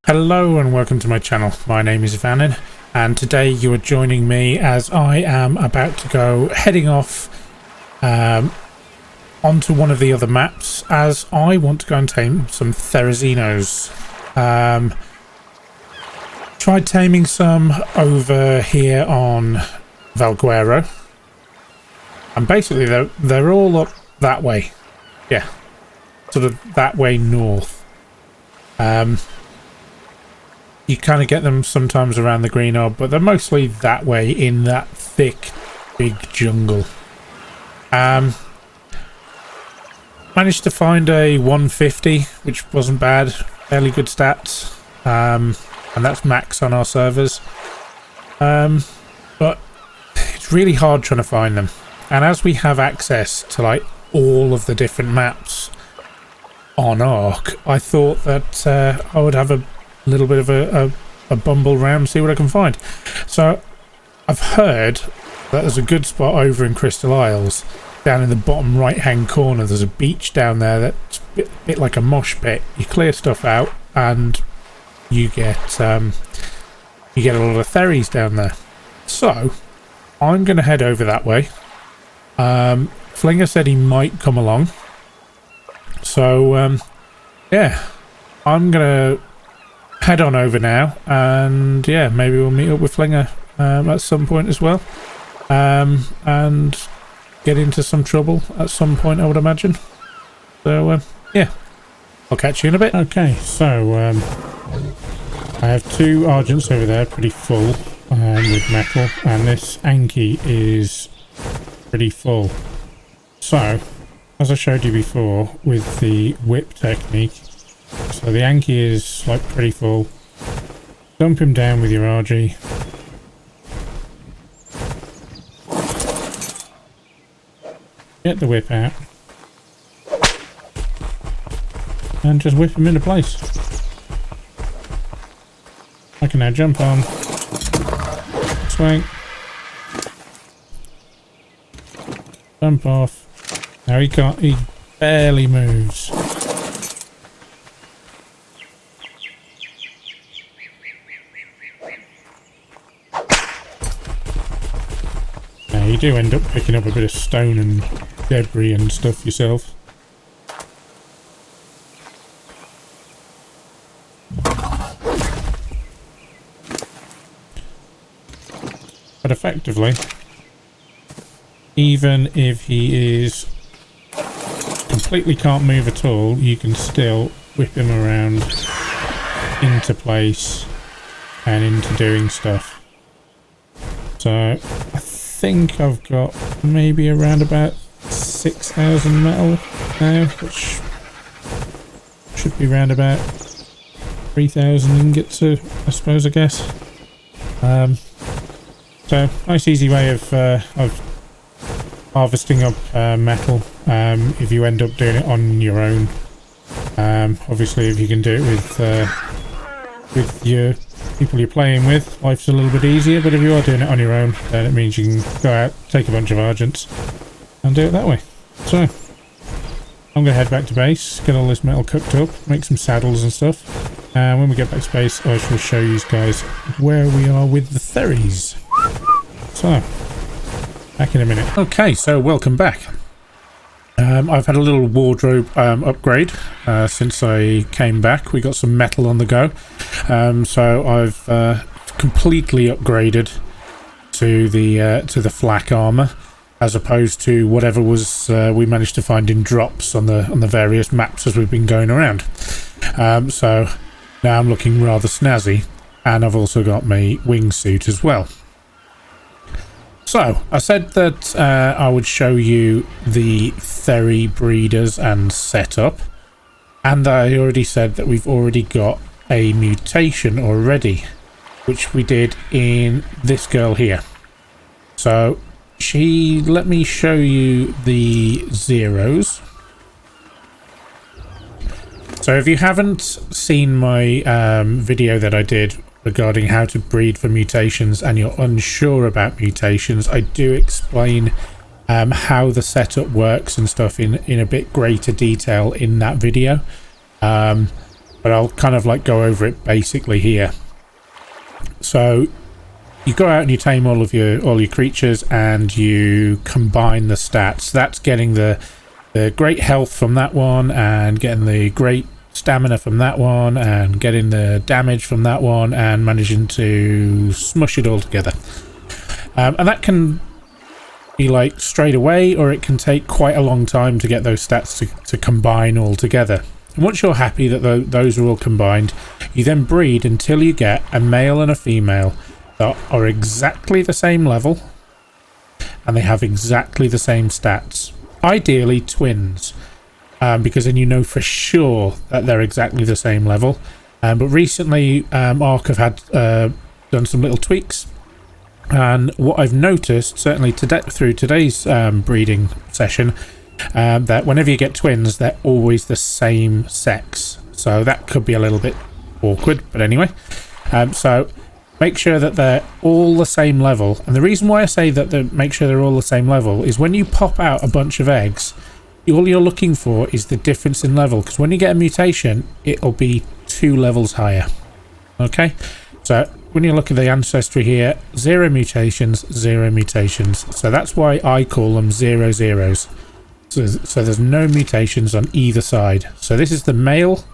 Hello and welcome to my channel. My name is Vannin and today you are joining me as I am about to go heading off onto one of the other maps as I want to go and tame some Therizinos. Tried taming some over here on Valguero and basically they're all up that way. Yeah, sort of that way north. You kind of get them sometimes around the green orb, but they're mostly that way in that thick, big jungle. Managed to find a 150, which wasn't bad. Fairly good stats. And that's max on our servers. But it's really hard trying to find them. And as we have access to like all of the different maps on Ark, I thought that I would have a little bit of a bumble round, see what I can find. So I've heard that there's a good spot over in Crystal Isles down in the bottom right hand corner. There's a beach down there that's a bit like a mosh pit. You clear stuff out and you get a lot of theries down there. So I'm going to head over that way. Flinger said he might come along, so yeah, I'm gonna head on over now, and yeah, maybe we'll meet up with Flinger at some point as well, and get into some trouble at some point, I would imagine. So yeah, I'll catch you in a bit. Okay, so I have two Argents over there, pretty full with metal, and this Anki is pretty full. So, as I showed you before with the whip technique, so the Anki is like pretty full. Dump him down with your RG. Get the whip out. And just whip him into place. I can now jump on. Swing. Jump off. Now he can't, he barely moves. Now you do end up picking up a bit of stone and debris and stuff yourself. But effectively, even if he is completely can't move at all, you can still whip him around into place and into doing stuff. So I think I've got maybe around about 6,000 metal now, which should be around about 3,000 ingots, I suppose, I guess. So nice easy way of harvesting up metal if you end up doing it on your own. Obviously if you can do it with your people you're playing with, life's a little bit easier, but if you are doing it on your own, then it means you can go out, take a bunch of Argents and do it that way. So I'm going to head back to base, get all this metal cooked up, make some saddles and stuff, and when we get back to base I shall show you guys where we are with the Theries. So back in a minute. Okay, so welcome back. I've had a little wardrobe upgrade since I came back. We got some metal on the go, so I've completely upgraded to the flak armor, as opposed to whatever was we managed to find in drops on the various maps as we've been going around. So now I'm looking rather snazzy, and I've also got my wingsuit as well. So, I said that I would show you the Theri breeders and setup, and I already said that we've already got a mutation already, which we did in this girl here. So, let me show you the zeros. So if you haven't seen my video that I did regarding how to breed for mutations and you're unsure about mutations, I do explain how the setup works and stuff in a bit greater detail in that video. but I'll kind of like go over it basically here. So you go out and you tame all your creatures and you combine the stats. That's getting the great health from that one, and getting the great stamina from that one, and getting the damage from that one, and managing to smush it all together. And that can be like straight away, or it can take quite a long time to get those stats to combine all together. And once you're happy that those are all combined, you then breed until you get a male and a female that are exactly the same level and they have exactly the same stats. Ideally twins, because then you know for sure that they're exactly the same level. But recently Ark have had done some little tweaks, and what I've noticed, certainly through today's breeding session, that whenever you get twins, they're always the same sex. So that could be a little bit awkward, but anyway. So make sure that they're all the same level. And the reason why I say that make sure they're all the same level is when you pop out a bunch of eggs, all you're looking for is the difference in level, because when you get a mutation, it'll be 2 levels higher. Okay, so when you look at the ancestry here, 0 mutations, 0 mutations. So that's why I call them 0 zeros. So there's no mutations on either side. So this is the male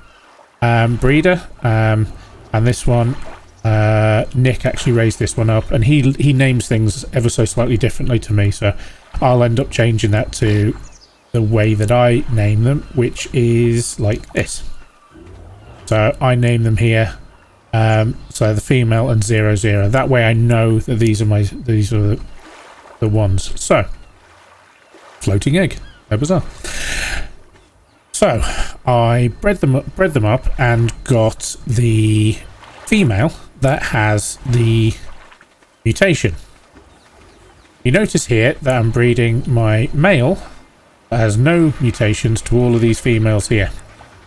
breeder, and this one, Nick actually raised this one up, and he names things ever so slightly differently to me, so I'll end up changing that to the way that I name them, which is like this. So I name them here, so the female and 0 0. That way I know that these are the ones. So floating egg. How bizarre. So I bred them up and got the female that has the mutation. You notice here that I'm breeding my male that has no mutations to all of these females here.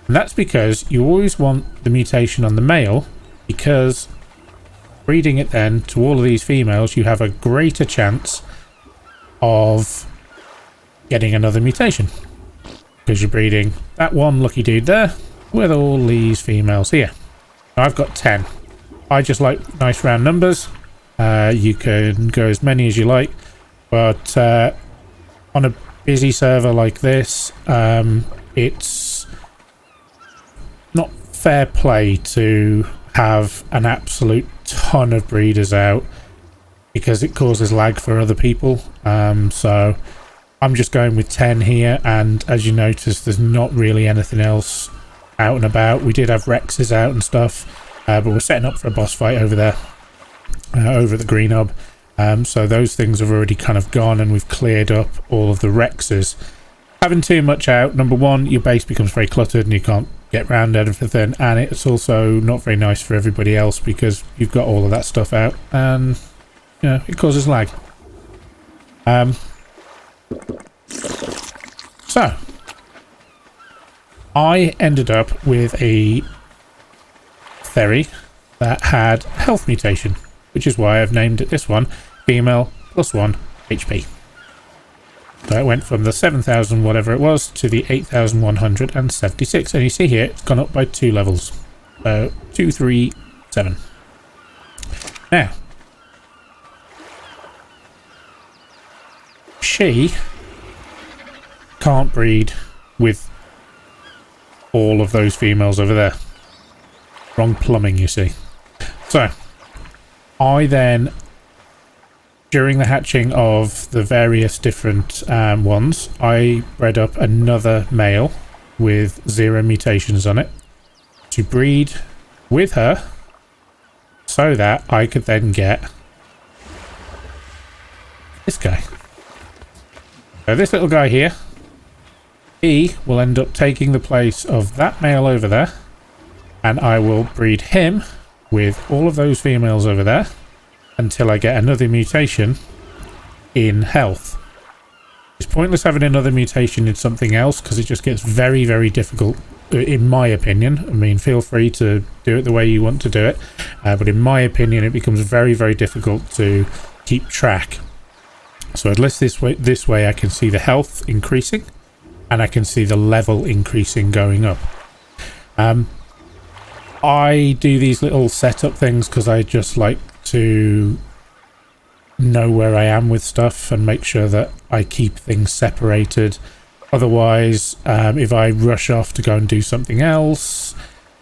And that's because you always want the mutation on the male, because breeding it then to all of these females, you have a greater chance of getting another mutation, because you're breeding that one lucky dude there with all these females here. Now, I've got 10. I just like nice round numbers. You can go as many as you like, but on a busy server like this, it's not fair play to have an absolute ton of breeders out, because it causes lag for other people. So I'm just going with 10 here, and as you notice, there's not really anything else out and about. We did have Rexes out and stuff, but we're setting up for a boss fight over there, over at the Green Hub. So those things have already kind of gone, and we've cleared up all of the Rexes. Having too much out, number one, your base becomes very cluttered and you can't get round everything, and it's also not very nice for everybody else because you've got all of that stuff out, and you know, it causes lag. So I ended up with a Theory that had health mutation, which is why I've named it this one, female +1 HP. So it went from the 7,000 whatever it was to the 8,176, and you see here it's gone up by 2 levels. So 2, 3, 7. Now she can't breed with all of those females over there. Wrong plumbing, you see. So I then, during the hatching of the various different ones, I bred up another male with 0 mutations on it to breed with her, so that I could then get this guy. So this little guy here, he will end up taking the place of that male over there, and I will breed him with all of those females over there until I get another mutation in health. It's pointless having another mutation in something else, because it just gets very, very difficult, in my opinion. I mean, feel free to do it the way you want to do it, but in my opinion, it becomes very, very difficult to keep track. So at least this way I can see the health increasing, and I can see the level increasing going up. I do these little setup things because I just like to know where I am with stuff and make sure that I keep things separated. Otherwise, if I rush off to go and do something else,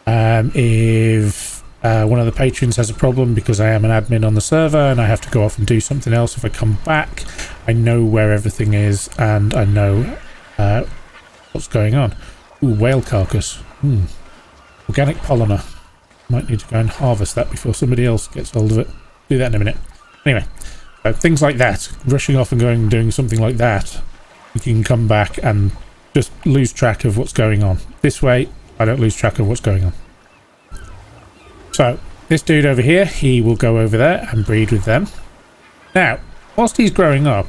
if one of the patrons has a problem because I am an admin on the server and I have to go off and do something else, if I come back, I know where everything is and I know what's going on. Ooh, whale carcass. Organic polymer. Might need to go and harvest that before somebody else gets hold of it. Do that in a minute. Anyway, so things like that. Rushing off and going and doing something like that, you can come back and just lose track of what's going on. This way, I don't lose track of what's going on. So, this dude over here, he will go over there and breed with them. Now, whilst he's growing up,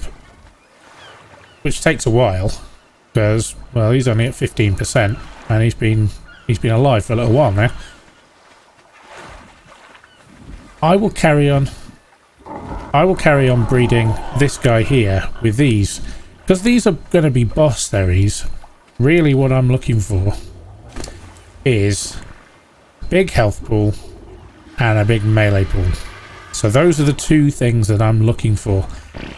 which takes a while, because, well, he's only at 15%, and he's been alive for a little while now. I will carry on breeding this guy here with these, because these are going to be boss theories. Really what I'm looking for is a big health pool and a big melee pool. So those are the two things that I'm looking for.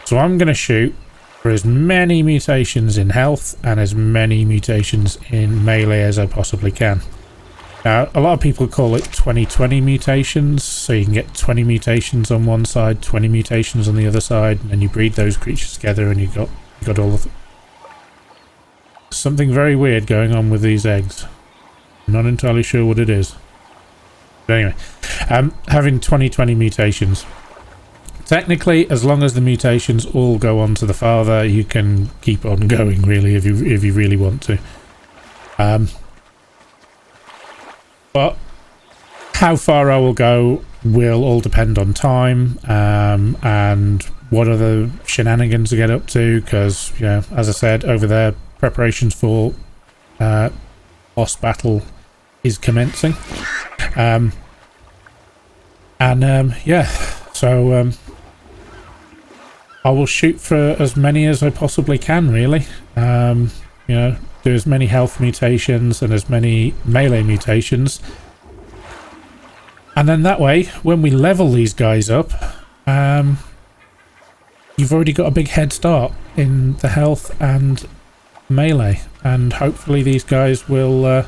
So I'm going to shoot for as many mutations in health and as many mutations in melee as I possibly can. Now, a lot of people call it 20-20 mutations, so you can get 20 mutations on one side, 20 mutations on the other side, and then you breed those creatures together and you got all of them. Something very weird going on with these eggs. I'm not entirely sure what it is. But anyway, having 20-20 mutations. Technically, as long as the mutations all go on to the father, you can keep on going, really, if you really want to. But how far I will go will all depend on time and what other shenanigans to get up to, because, you know, as I said, over there, preparations for boss battle is commencing. Yeah, so I will shoot for as many as I possibly can, really. You know, do as many health mutations and as many melee mutations. And then that way, when we level these guys up, you've already got a big head start in the health and melee. And hopefully these guys will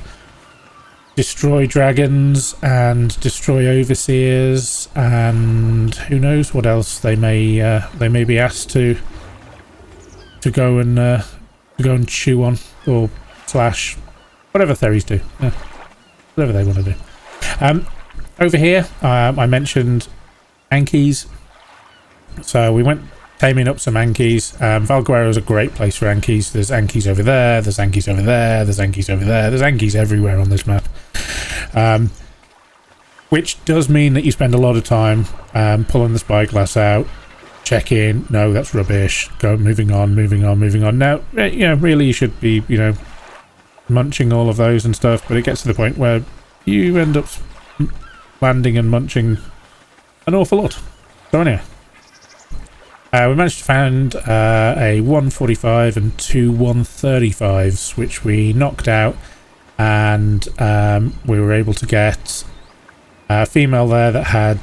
destroy dragons and destroy overseers, and who knows what else they may be asked to go and chew on or slash, whatever theories do, whatever they want to do. Over here, I mentioned Ankies, so we went taming up some Ankies. Valguero is a great place for Ankies. There's Ankies over there, there's Ankies over there, there's Ankies over there, there's Ankies everywhere on this map. Which does mean that you spend a lot of time pulling the spyglass out, checking, no, that's rubbish, go moving on. Now, you know, really you should be, you know, munching all of those and stuff, but it gets to the point where you end up landing and munching an awful lot. So anyway, we managed to find a 145 and two 135s, which we knocked out, and we were able to get a female there that had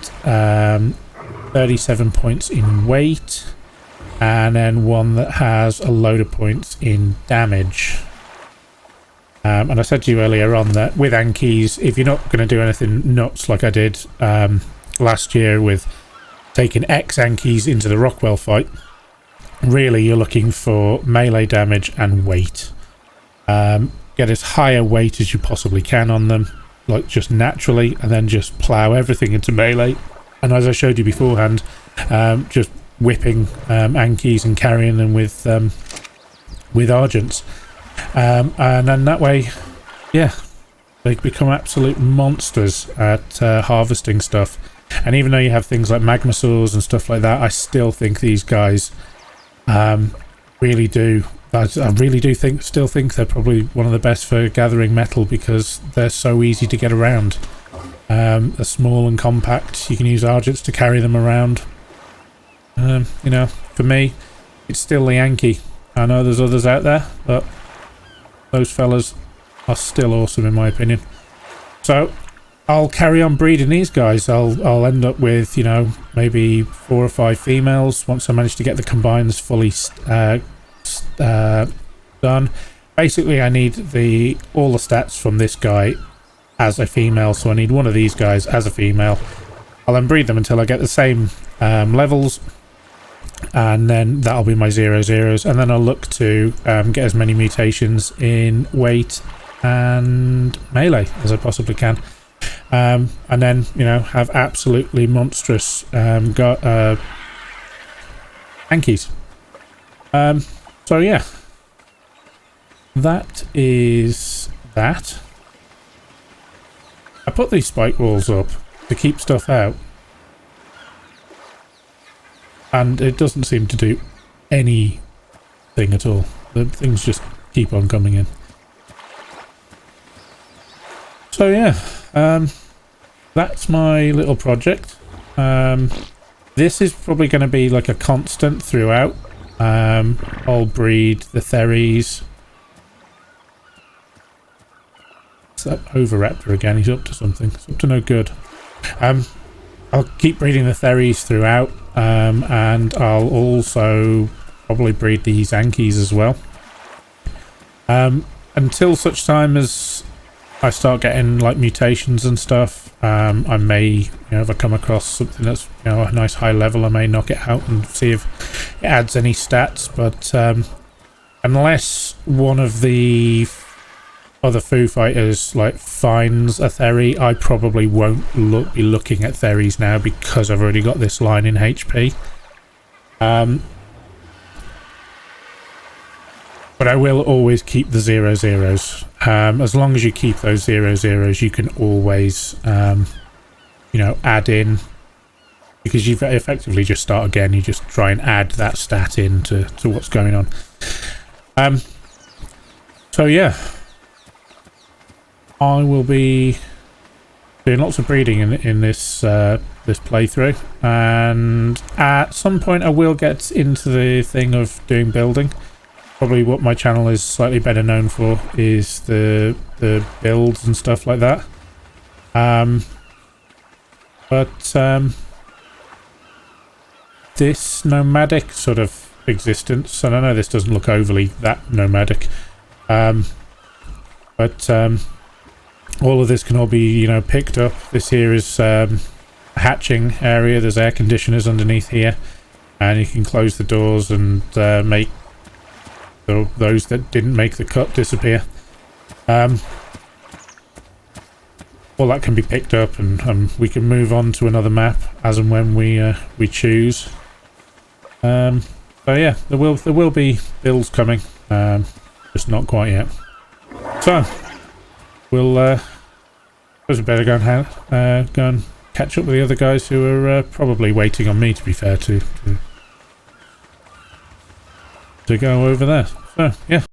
37 points in weight, and then one that has a load of points in damage. And I said to you earlier on that with Ankies, if you're not going to do anything nuts like I did last year with taking X Ankies into the Rockwell fight, really you're looking for melee damage and weight. Get as high a weight as you possibly can on them, like just naturally, and then just plow everything into melee. And as I showed you beforehand, just whipping Ankies and carrying them with Argents. And then that way, yeah, they become absolute monsters at harvesting stuff. And even though you have things like magmasaurs and stuff like that, I still think these guys really do. I really do still think they're probably one of the best for gathering metal, because they're so easy to get around. They're small and compact. You can use Argents to carry them around. You know, for me, it's still the Yankee. I know there's others out there, but those fellas are still awesome in my opinion. So I'll carry on breeding these guys. I'll end up with, you know, maybe 4 or 5 females once I manage to get the combines fully done. Basically, I need all the stats from this guy as a female, so I need one of these guys as a female. I'll then breed them until I get the same levels, and then that'll be my 0/0s, and then I'll look to get as many mutations in weight and melee as I possibly can. And then, you know, have absolutely monstrous Yankees. So yeah, that is that. I put these spike walls up to keep stuff out, and it doesn't seem to do anything at all. The things just keep on coming in. So yeah, that's my little project. This is probably going to be like a constant throughout. I'll breed the Theres. It's that Oviraptor again. He's up to something. He's up to no good. I'll keep breeding the Theres throughout, and I'll also probably breed these Yankees as well. Until such time as I start getting like mutations and stuff, I may, you know, if I come across something that's, you know, a nice high level, I may knock it out and see if it adds any stats. But unless one of the other Foo Fighters like finds a Theri, I probably won't be looking at Theris now, because I've already got this line in HP. But I will always keep the 0/0s. As long as you keep those 0/0s, you can always, you know, add in, because you've effectively just start again. You just try and add that stat in to what's going on. So yeah, I will be doing lots of breeding in this this playthrough, and at some point I will get into the thing of doing building. Probably what my channel is slightly better known for is the builds and stuff like that. This nomadic sort of existence, and I know this doesn't look overly that nomadic, but all of this can all be, you know, picked up. This here is a hatching area. There's air conditioners underneath here, and you can close the doors and make those that didn't make the cut disappear. All that can be picked up, and we can move on to another map as and when we choose. So yeah, there will be builds coming, just not quite yet. So we'll suppose we better go and catch up with the other guys who are probably waiting on me, to be fair, to go over there. So yeah.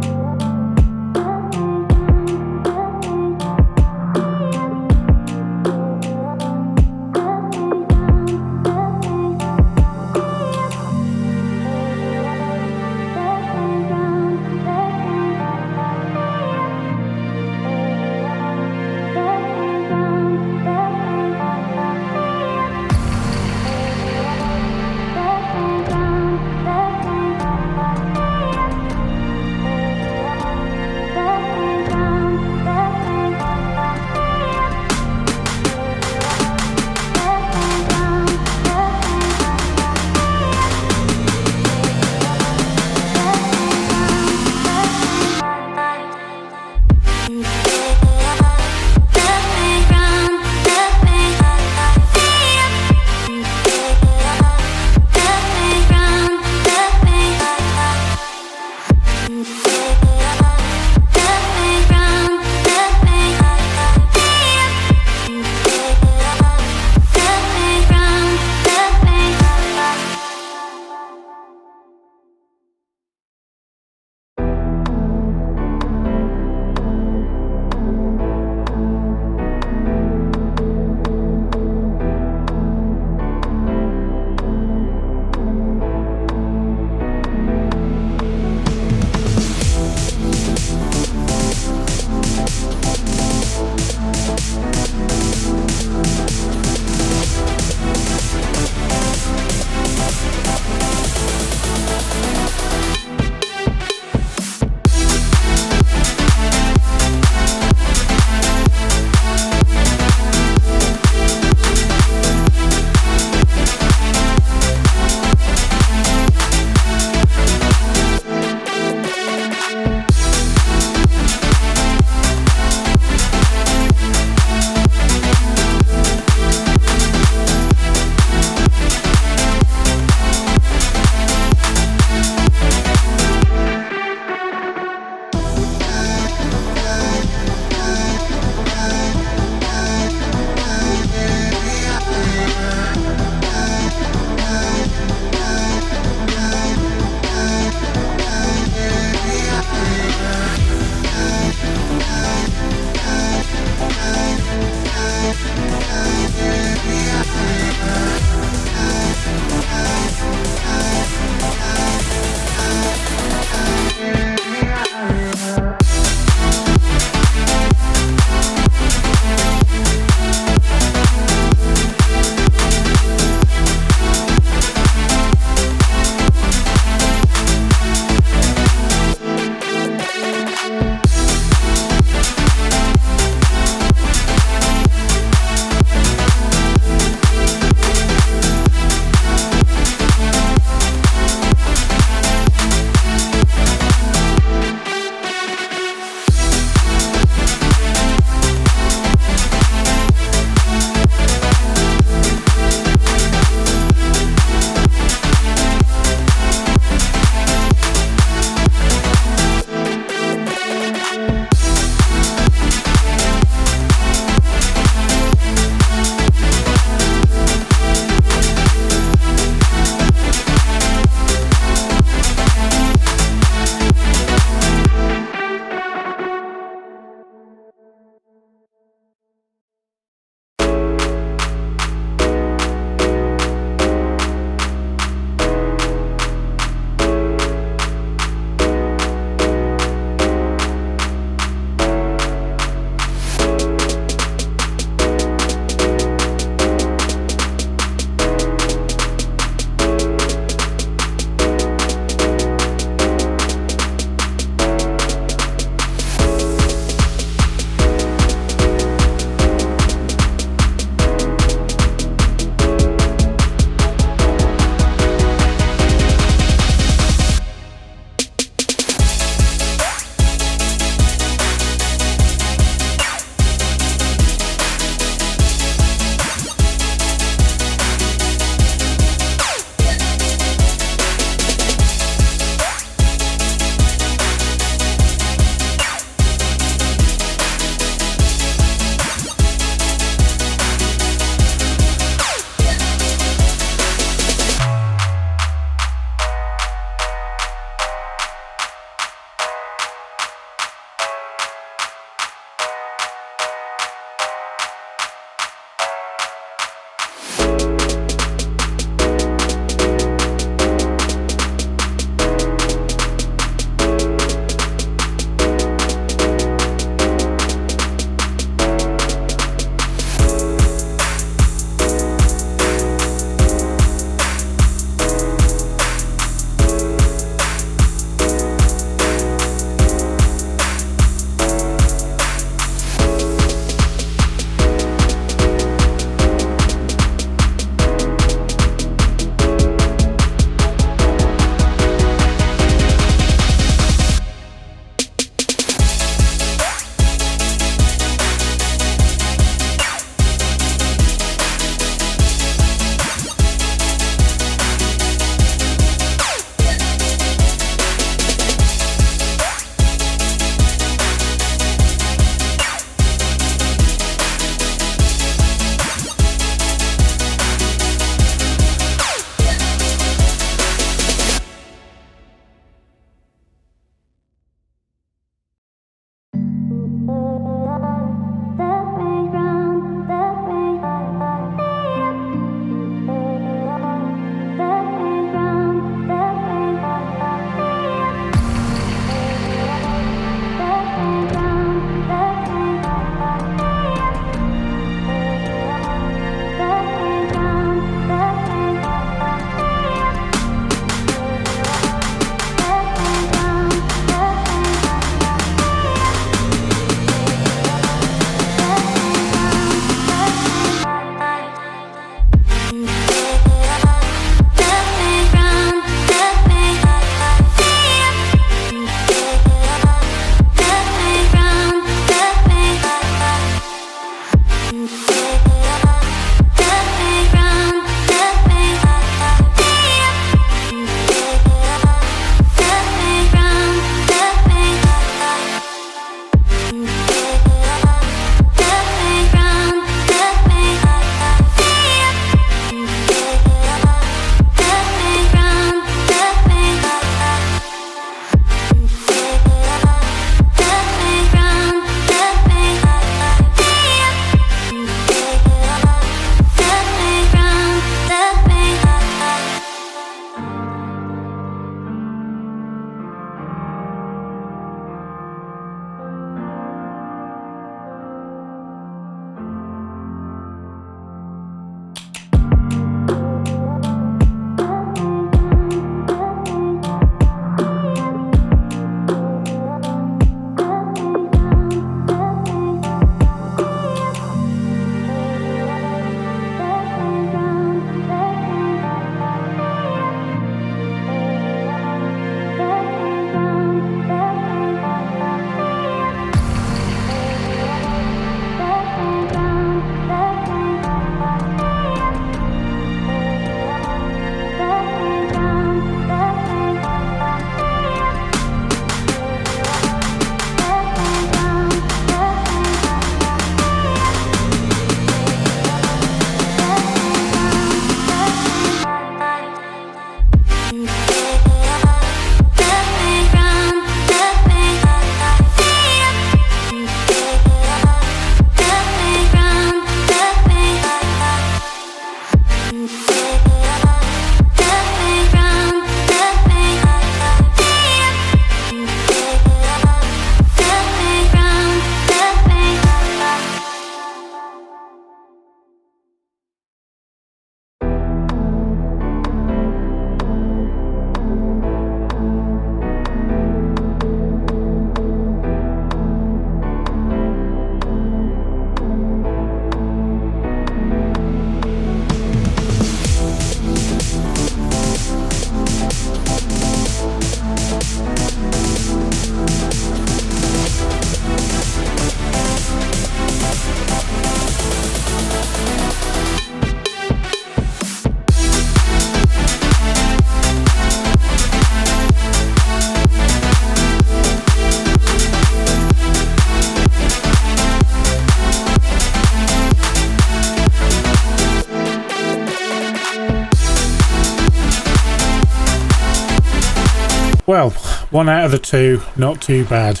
Well, 1 out of the 2, not too bad.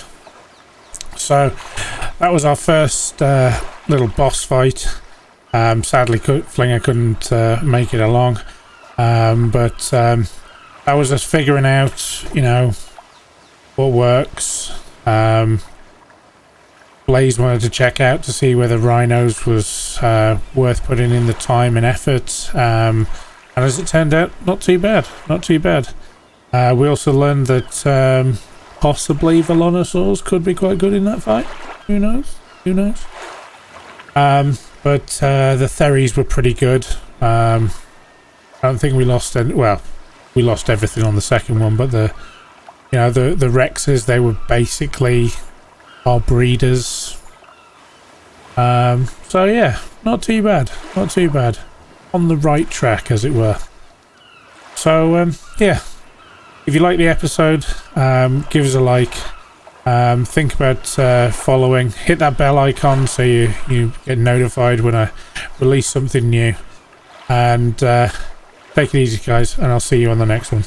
So that was our first little boss fight. Sadly, Flinger couldn't make it along, but that was us figuring out, you know, what works. Blaze wanted to check out to see whether Rhinos was worth putting in the time and effort, and as it turned out, not too bad, not too bad. We also learned that possibly Velonosaurs could be quite good in that fight. Who knows? Who knows? But the Theries were pretty good. I don't think we lost any. Well, we lost everything on the second one, but the Rexes, they were basically our breeders. So yeah, not too bad. Not too bad. On the right track, as it were. So yeah. If you like the episode, give us a like. Think about following. Hit that bell icon so you get notified when I release something new. And take it easy, guys, and I'll see you on the next one.